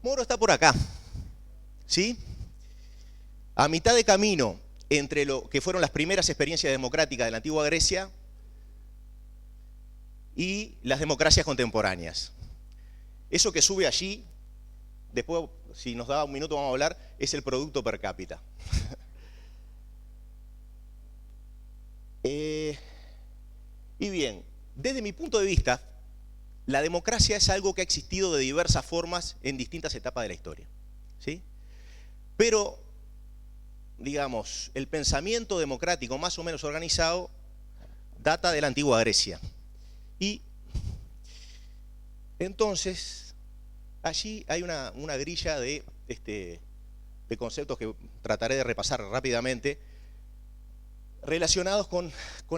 Moro está por acá, ¿sí? A mitad de camino entre lo que fueron las primeras experiencias democráticas de la antigua Grecia y las democracias contemporáneas. Eso que sube allí, después, si nos da un minuto vamos a hablar, es el producto per cápita. Y bien, desde mi punto de vista, la democracia es algo que ha existido de diversas formas en distintas etapas de la historia, ¿sí? Pero, digamos, el pensamiento democrático más o menos organizado data de la antigua Grecia. Y entonces, allí hay una grilla de conceptos que trataré de repasar rápidamente, relacionados con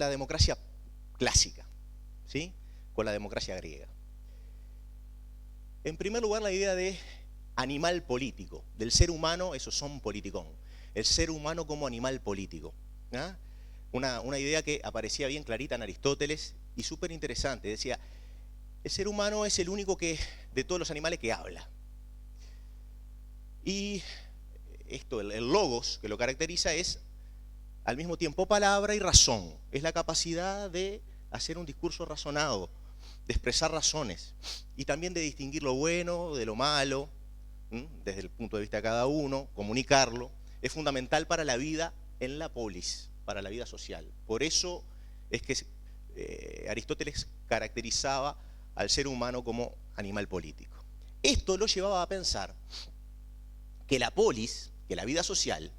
la democracia clásica, ¿sí? Con la democracia griega. En primer lugar, la idea de animal político, del ser humano, eso son politicón, el ser humano como animal político, ¿ah? Una idea que aparecía bien clarita en Aristóteles y súper interesante. Decía, el ser humano es el único de todos los animales que habla. Y esto, el logos, que lo caracteriza, es al mismo tiempo palabra y razón. Es la capacidad de hacer un discurso razonado, de expresar razones y también de distinguir lo bueno de lo malo, desde el punto de vista de cada uno, comunicarlo. Es fundamental para la vida en la polis, para la vida social. Por eso es que Aristóteles caracterizaba al ser humano como animal político. Esto lo llevaba a pensar que la polis, que la vida social,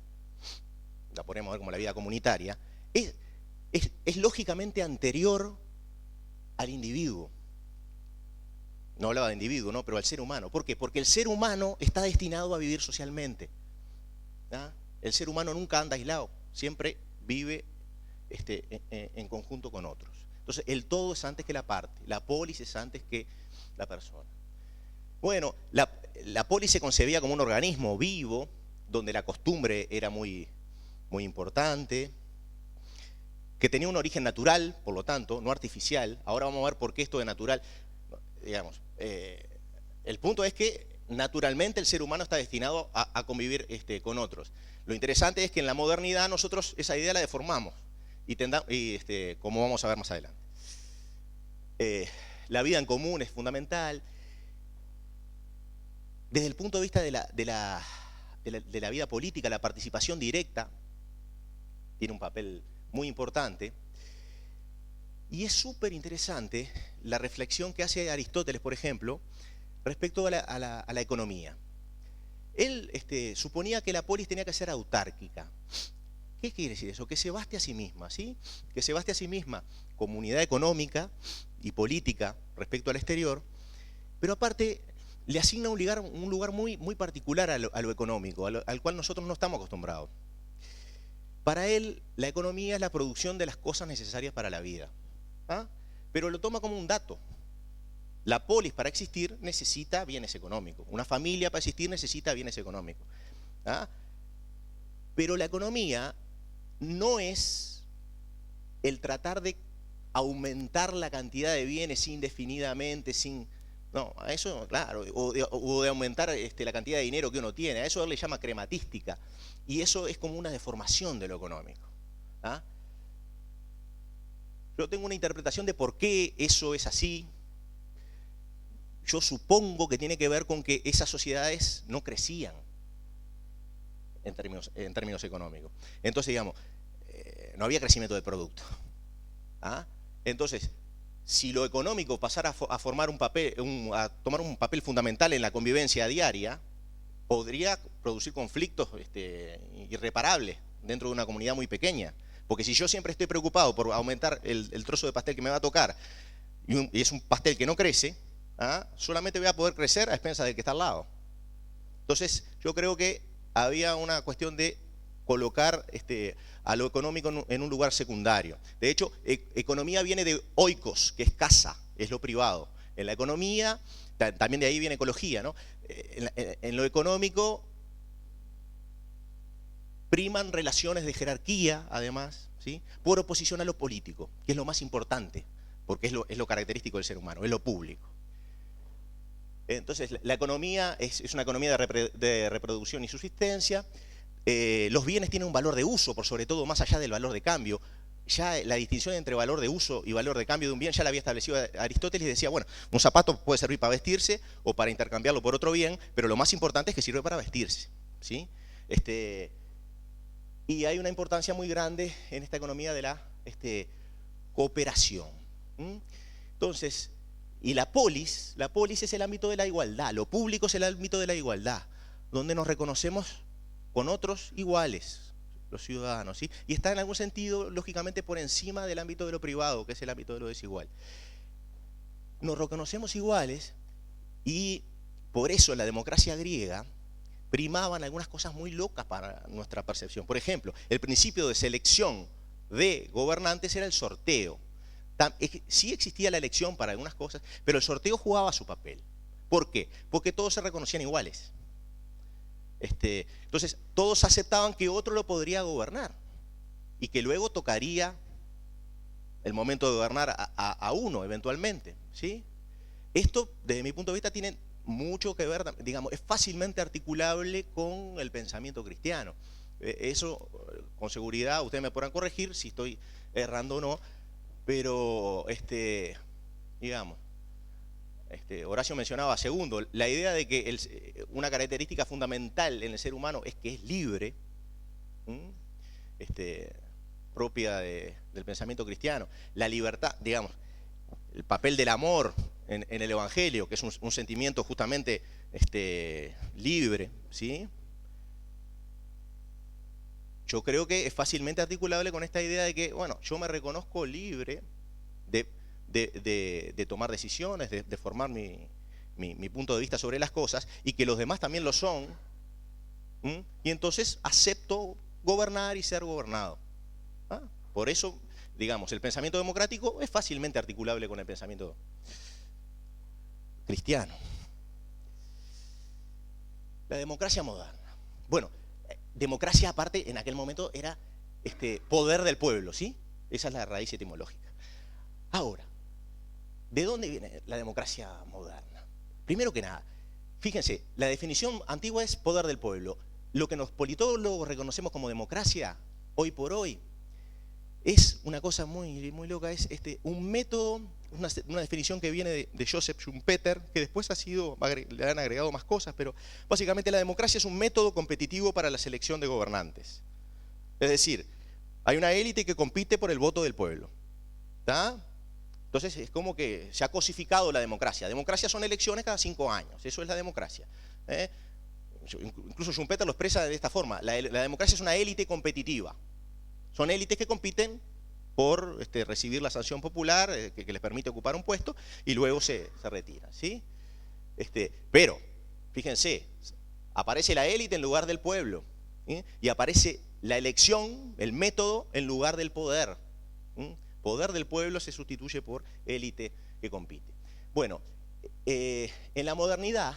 la podemos ver como la vida comunitaria, es lógicamente anterior al individuo. No hablaba de individuo, ¿no? Pero al ser humano. ¿Por qué? Porque el ser humano está destinado a vivir socialmente. ¿Ah? El ser humano nunca anda aislado, siempre vive en conjunto con otros. Entonces, el todo es antes que la parte, la polis es antes que la persona. Bueno, la polis se concebía como un organismo vivo, donde la costumbre era muy importante, que tenía un origen natural, por lo tanto, no artificial. Ahora vamos a ver por qué esto de natural. Digamos, el punto es que naturalmente el ser humano está destinado a convivir con otros. Lo interesante es que en la modernidad nosotros esa idea la deformamos, como vamos a ver más adelante. La vida en común es fundamental. Desde el punto de vista de la vida política, la participación directa tiene un papel muy importante. Y es súper interesante la reflexión que hace Aristóteles, por ejemplo, respecto a la economía. Él suponía que la polis tenía que ser autárquica. ¿Qué quiere decir eso? Que se baste a sí misma, ¿sí? Que se baste a sí misma como unidad económica y política respecto al exterior, pero aparte le asigna un lugar muy particular a lo económico, al cual nosotros no estamos acostumbrados. Para él, la economía es la producción de las cosas necesarias para la vida. ¿Ah? Pero lo toma como un dato. La polis para existir necesita bienes económicos. Una familia para existir necesita bienes económicos. ¿Ah? Pero la economía no es el tratar de aumentar la cantidad de bienes indefinidamente, no, a eso, claro, o de aumentar la cantidad de dinero que uno tiene. A eso él le llama crematística. Y eso es como una deformación de lo económico. ¿Ah? Yo tengo una interpretación de por qué eso es así. Yo supongo que tiene que ver con que esas sociedades no crecían en términos económicos. Entonces, digamos, no había crecimiento del producto. ¿Ah? Entonces, si lo económico pasara a tomar un papel fundamental en la convivencia diaria, podría producir conflictos irreparables dentro de una comunidad muy pequeña. Porque si yo siempre estoy preocupado por aumentar el trozo de pastel que me va a tocar y es un pastel que no crece, solamente voy a poder crecer a expensas del que está al lado. Entonces, yo creo que había una cuestión de colocar a lo económico en un lugar secundario. De hecho, economía viene de oikos, que es casa, es lo privado. En la economía, también de ahí viene ecología, ¿no? En lo económico priman relaciones de jerarquía, además, ¿sí? Por oposición a lo político, que es lo más importante, porque es lo característico del ser humano, es lo público. Entonces, la economía es una economía de reproducción y subsistencia. Los bienes tienen un valor de uso, por sobre todo, más allá del valor de cambio. Ya la distinción entre valor de uso y valor de cambio de un bien ya la había establecido Aristóteles y decía, bueno, un zapato puede servir para vestirse o para intercambiarlo por otro bien, pero lo más importante es que sirve para vestirse, ¿sí? Y hay una importancia muy grande en esta economía de la cooperación. Entonces, y la polis es el ámbito de la igualdad, lo público es el ámbito de la igualdad, donde nos reconocemos con otros iguales, los ciudadanos, ¿sí? Y está en algún sentido, lógicamente, por encima del ámbito de lo privado, que es el ámbito de lo desigual. Nos reconocemos iguales y por eso en la democracia griega primaban algunas cosas muy locas para nuestra percepción. Por ejemplo, el principio de selección de gobernantes era el sorteo. Sí existía la elección para algunas cosas, pero el sorteo jugaba su papel. ¿Por qué? Porque todos se reconocían iguales. Entonces, todos aceptaban que otro lo podría gobernar y que luego tocaría el momento de gobernar a uno eventualmente, ¿sí? Esto, desde mi punto de vista, tiene mucho que ver, digamos, es fácilmente articulable con el pensamiento cristiano. Eso, con seguridad, ustedes me podrán corregir si estoy errando o no, pero, digamos, Horacio mencionaba segundo, la idea de que una característica fundamental en el ser humano es que es libre, propia del pensamiento cristiano. La libertad, digamos, el papel del amor en el Evangelio, que es un sentimiento justamente libre, ¿sí? Yo creo que es fácilmente articulable con esta idea de que, bueno, yo me reconozco libre de tomar decisiones, de formar mi punto de vista sobre las cosas, y que los demás también lo son, y entonces acepto gobernar y ser gobernado. Por eso, digamos, el pensamiento democrático es fácilmente articulable con el pensamiento cristiano. La democracia moderna. Bueno, democracia aparte en aquel momento era poder del pueblo, ¿sí? Esa es la raíz etimológica. Ahora, ¿de dónde viene la democracia moderna? Primero que nada, fíjense, la definición antigua es poder del pueblo. Lo que los politólogos reconocemos como democracia, hoy por hoy, es una cosa muy, muy loca, es un método, una definición que viene de Joseph Schumpeter, que después le han agregado más cosas, pero básicamente la democracia es un método competitivo para la selección de gobernantes. Es decir, hay una élite que compite por el voto del pueblo, ¿está? Entonces es como que se ha cosificado la democracia. Democracia son elecciones cada 5 años, eso es la democracia. Incluso Schumpeter lo expresa de esta forma, la democracia es una élite competitiva. Son élites que compiten por recibir la sanción popular que les permite ocupar un puesto y luego se retiran, ¿sí? Pero, fíjense, aparece la élite en lugar del pueblo, ¿sí? Y aparece la elección, el método, en lugar del poder. Poder del pueblo se sustituye por élite que compite. Bueno, en la modernidad,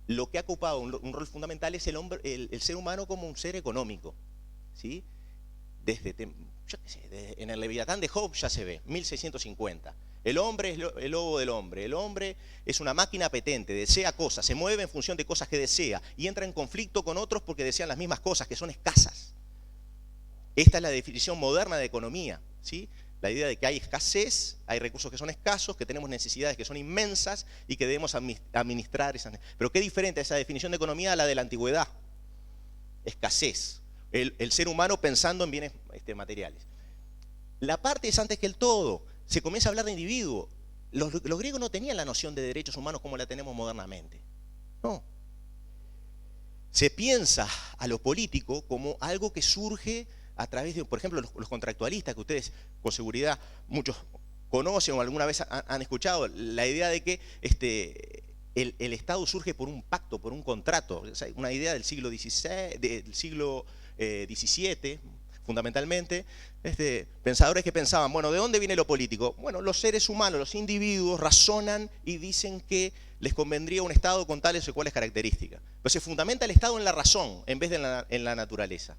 lo que ha ocupado un rol fundamental es el ser humano como un ser económico, ¿sí? En el Leviatán de Job ya se ve, 1650. El hombre es el lobo del hombre. El hombre es una máquina apetente, desea cosas, se mueve en función de cosas que desea y entra en conflicto con otros porque desean las mismas cosas, que son escasas. Esta es la definición moderna de economía, ¿sí? La idea de que hay escasez, hay recursos que son escasos, que tenemos necesidades que son inmensas y que debemos administrar esas. Pero qué diferente esa definición de economía a la de la antigüedad. Escasez. El ser humano pensando en bienes materiales. La parte es antes que el todo. Se comienza a hablar de individuo. Los griegos no tenían la noción de derechos humanos como la tenemos modernamente. No. Se piensa a lo político como algo que surge a través de, por ejemplo, los contractualistas, que ustedes con seguridad muchos conocen o alguna vez han escuchado, la idea de que el Estado surge por un pacto, por un contrato. O sea, una idea del siglo XVI, del siglo XVII, fundamentalmente, pensadores que pensaban, bueno, ¿de dónde viene lo político? Bueno, los seres humanos, los individuos, razonan y dicen que les convendría un Estado con tales o cuales características. Pero se fundamenta el Estado en la razón, en vez de en la naturaleza.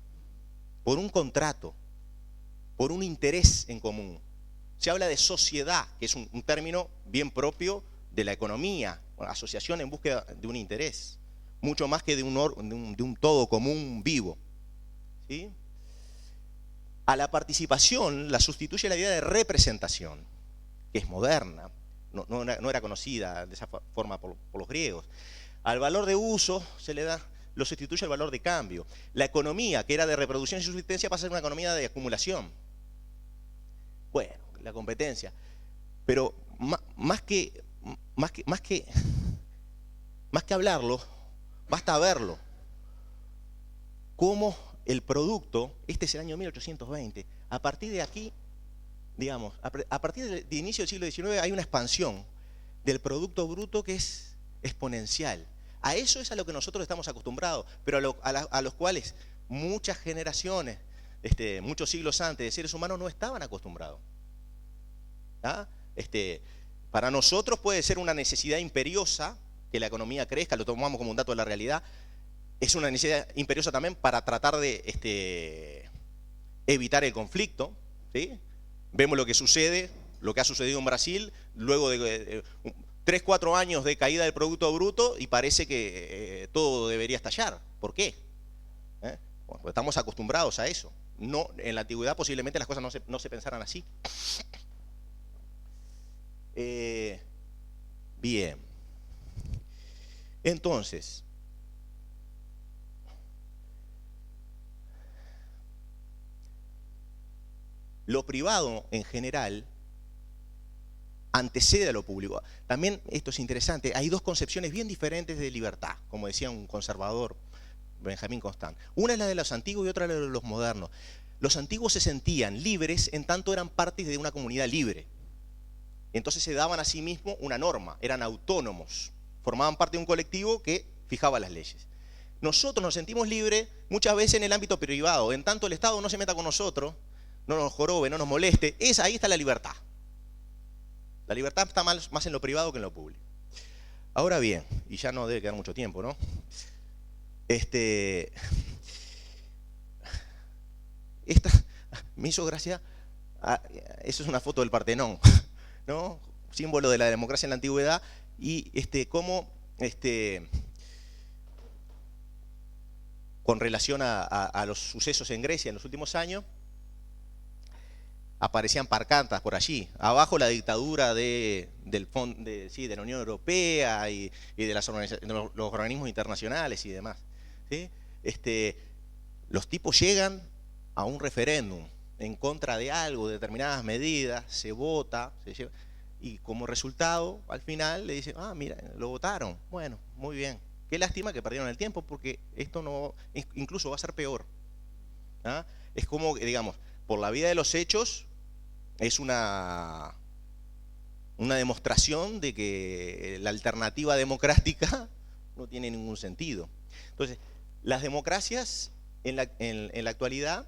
Por un contrato, por un interés en común. Se habla de sociedad, que es un término bien propio de la economía, asociación en búsqueda de un interés, mucho más que de un todo común vivo. ¿Sí? A la participación la sustituye la idea de representación, que es moderna, no era conocida de esa forma por los griegos. Al valor de uso lo sustituye al valor de cambio. La economía, que era de reproducción y subsistencia, pasa a ser una economía de acumulación. Bueno, la competencia. Pero más que hablarlo, basta verlo. Cómo el producto, este es el año 1820, a partir de aquí, digamos, a partir del inicio del siglo XIX hay una expansión del Producto Bruto que es exponencial. A eso es a lo que nosotros estamos acostumbrados, pero a los cuales muchas generaciones, muchos siglos antes de seres humanos no estaban acostumbrados. ¿Ah? Para nosotros puede ser una necesidad imperiosa que la economía crezca, lo tomamos como un dato de la realidad. Es una necesidad imperiosa también para tratar de evitar el conflicto. ¿Sí? Vemos lo que sucede, lo que ha sucedido en Brasil, luego de 3-4 años de caída del Producto Bruto y parece que todo debería estallar. ¿Por qué? Bueno, estamos acostumbrados a eso. No, en la antigüedad posiblemente las cosas no se pensaran así. Bien. Entonces, lo privado en general antecede a lo público. También esto es interesante, hay dos concepciones bien diferentes de libertad, como decía un conservador, Benjamín Constant. Una es la de los antiguos y otra la de los modernos. Los antiguos se sentían libres en tanto eran partes de una comunidad libre. Entonces se daban a sí mismos una norma, eran autónomos, formaban parte de un colectivo que fijaba las leyes. Nosotros nos sentimos libres muchas veces en el ámbito privado, en tanto el Estado no se meta con nosotros, no nos jorobe, no nos moleste, ahí está la libertad. La libertad está más en lo privado que en lo público. Ahora bien, y ya no debe quedar mucho tiempo, ¿no? Me hizo gracia, eso es una foto del Partenón, ¿no? Símbolo de la democracia en la antigüedad, y cómo con relación a los sucesos en Grecia en los últimos años, aparecían pancartas por allí. Abajo la dictadura de la Unión Europea y de los organismos internacionales y demás. ¿Sí? Los tipos llegan a un referéndum en contra de algo, de determinadas medidas, se vota, se lleva, y como resultado, al final le dicen, mira, lo votaron. Bueno, muy bien. Qué lástima que perdieron el tiempo, porque esto no, incluso va a ser peor. ¿Ah? Es como, digamos, por la vía de los hechos, es una demostración de que la alternativa democrática no tiene ningún sentido. Entonces, las democracias en la actualidad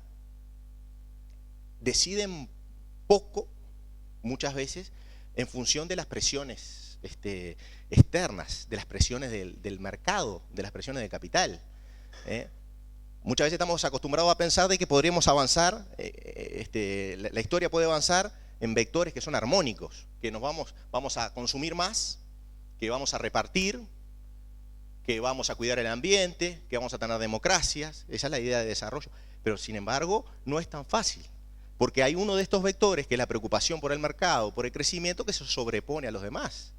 deciden poco, muchas veces, en función de las presiones externas, de las presiones del mercado, de las presiones del capital. Muchas veces estamos acostumbrados a pensar de que podríamos avanzar, la historia puede avanzar en vectores que son armónicos, que vamos a consumir más, que vamos a repartir, que vamos a cuidar el ambiente, que vamos a tener democracias. Esa es la idea de desarrollo. Pero sin embargo, no es tan fácil, porque hay uno de estos vectores, que es la preocupación por el mercado, por el crecimiento, que se sobrepone a los demás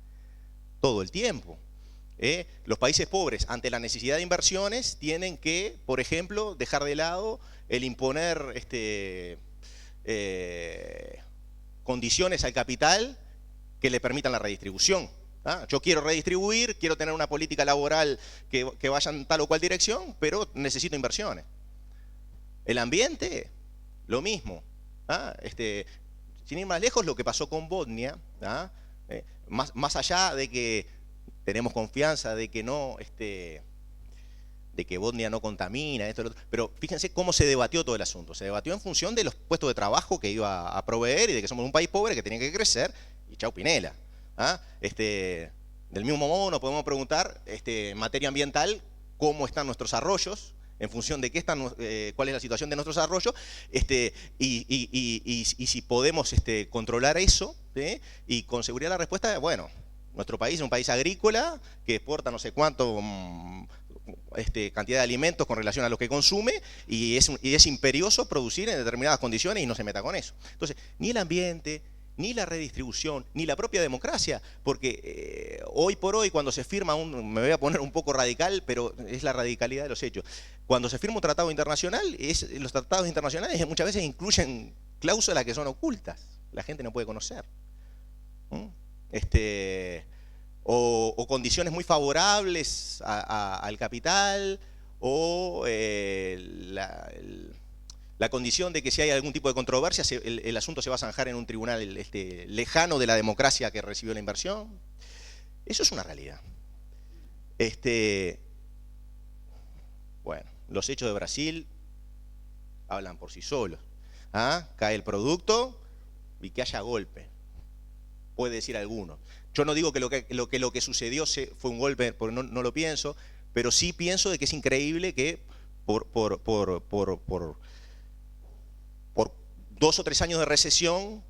todo el tiempo. Los países pobres, ante la necesidad de inversiones, tienen que, por ejemplo, dejar de lado el imponer condiciones al capital que le permitan la redistribución. Yo quiero redistribuir, quiero tener una política laboral que vaya en tal o cual dirección, pero necesito inversiones. El ambiente, lo mismo. Sin ir más lejos, lo que pasó con Bosnia, más allá de que tenemos confianza de que no, de que Bosnia no contamina, esto, lo otro, pero fíjense cómo se debatió todo el asunto. Se debatió en función de los puestos de trabajo que iba a proveer y de que somos un país pobre que tenía que crecer, y chau Pinela. Del mismo modo nos podemos preguntar, en materia ambiental, cómo están nuestros arroyos, en función de qué están, cuál es la situación de nuestros arroyos, y si podemos controlar eso, ¿sí? Y con seguridad la respuesta, bueno, Nuestro país es un país agrícola que exporta no sé cuánto cantidad de alimentos con relación a lo que consume y es imperioso producir en determinadas condiciones y no se meta con eso. Entonces, ni el ambiente, ni la redistribución, ni la propia democracia, porque hoy por hoy cuando se firma me voy a poner un poco radical, pero es la radicalidad de los hechos. Cuando se firma un tratado internacional, los tratados internacionales muchas veces incluyen cláusulas que son ocultas, la gente no puede conocer. O condiciones muy favorables al capital, o la condición de que si hay algún tipo de controversia, el asunto se va a zanjar en un tribunal lejano de la democracia que recibió la inversión. Eso es una realidad. Bueno, los hechos de Brasil hablan por sí solos. Cae el producto y que haya golpe. Puede decir alguno. Yo no digo que lo que sucedió fue un golpe, porque no lo pienso, pero sí pienso de que es increíble que por 2 o 3 años de recesión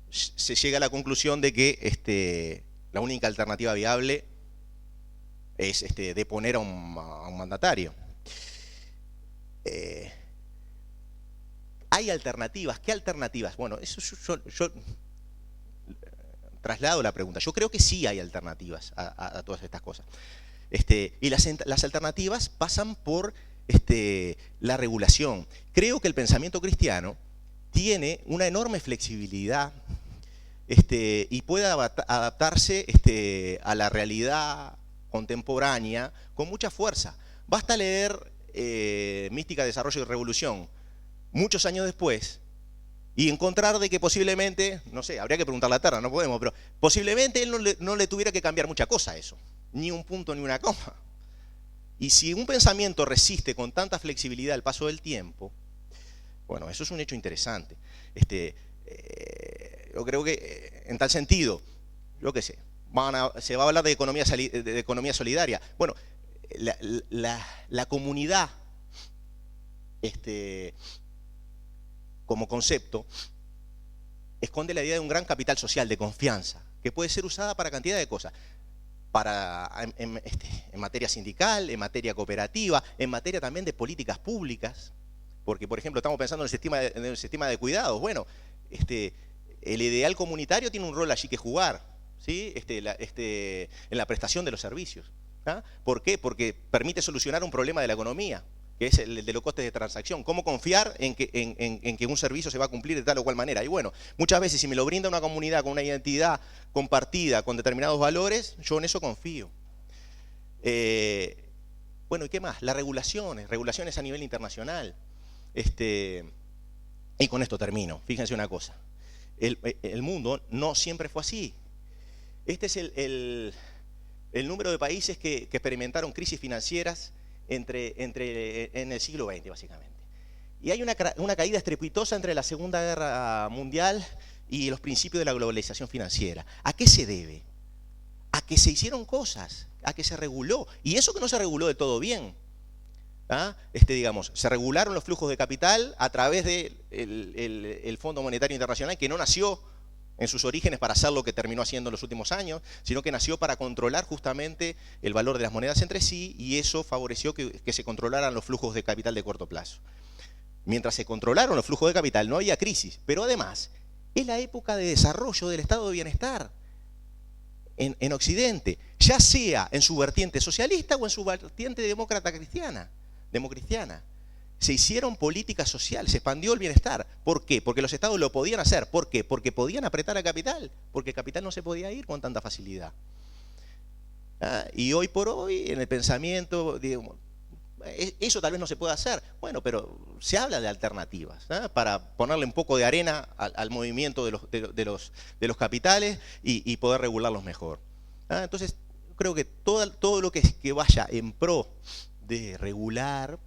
se llega a la conclusión de que la única alternativa viable es deponer a un mandatario. ¿Hay alternativas? ¿Qué alternativas? Bueno, eso yo traslado la pregunta. Yo creo que sí hay alternativas a todas estas cosas. Y las alternativas pasan por la regulación. Creo que el pensamiento cristiano tiene una enorme flexibilidad y puede adaptarse a la realidad contemporánea con mucha fuerza. Basta leer Mística, Desarrollo y Revolución muchos años después y encontrar de que posiblemente, no sé, habría que preguntarle a Terra, no podemos, pero posiblemente él no le tuviera que cambiar mucha cosa a eso, ni un punto ni una coma. Y si un pensamiento resiste con tanta flexibilidad el paso del tiempo, bueno, eso es un hecho interesante. Yo creo que en tal sentido, yo qué sé, se va a hablar de economía solidaria. Bueno, la comunidad como concepto esconde la idea de un gran capital social de confianza que puede ser usada para cantidad de cosas. En materia sindical, en materia cooperativa, en materia también de políticas públicas, porque por ejemplo estamos pensando en el sistema de cuidados. Bueno, el ideal comunitario tiene un rol allí que jugar, ¿sí? En la prestación de los servicios. ¿Por qué? Porque permite solucionar un problema de la economía, que es el de los costes de transacción. ¿Cómo confiar en que un servicio se va a cumplir de tal o cual manera? Y bueno, muchas veces si me lo brinda una comunidad con una identidad compartida, con determinados valores, yo en eso confío. Bueno, ¿y qué más? Las regulaciones a nivel internacional. Y con esto termino. Fíjense una cosa. El mundo no siempre fue así. Este es el número de países que experimentaron crisis financieras en el siglo XX, básicamente. Y hay una caída estrepitosa entre la Segunda Guerra Mundial y los principios de la globalización financiera. ¿A qué se debe? A que se hicieron cosas, a que se reguló. Y eso que no se reguló del todo bien. Digamos, se regularon los flujos de capital a través del Fondo Monetario Internacional, que no nació en sus orígenes para hacer lo que terminó haciendo en los últimos años, sino que nació para controlar justamente el valor de las monedas entre sí, y eso favoreció que se controlaran los flujos de capital de corto plazo. Mientras se controlaron los flujos de capital no había crisis, pero además es la época de desarrollo del estado de bienestar en Occidente, ya sea en su vertiente socialista o en su vertiente demócrata democristiana. Se hicieron políticas sociales, se expandió el bienestar. ¿Por qué? Porque los estados lo podían hacer. ¿Por qué? Porque podían apretar al capital, porque el capital no se podía ir con tanta facilidad. Y hoy por hoy, en el pensamiento, digamos, eso tal vez no se pueda hacer. Bueno, pero se habla de alternativas, para ponerle un poco de arena al movimiento de los capitales y poder regularlos mejor. Entonces, creo que todo lo que vaya en pro de regular,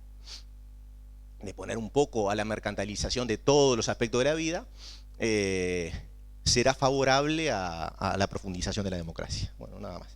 de poner un poco a la mercantilización de todos los aspectos de la vida, será favorable a la profundización de la democracia. Bueno, nada más.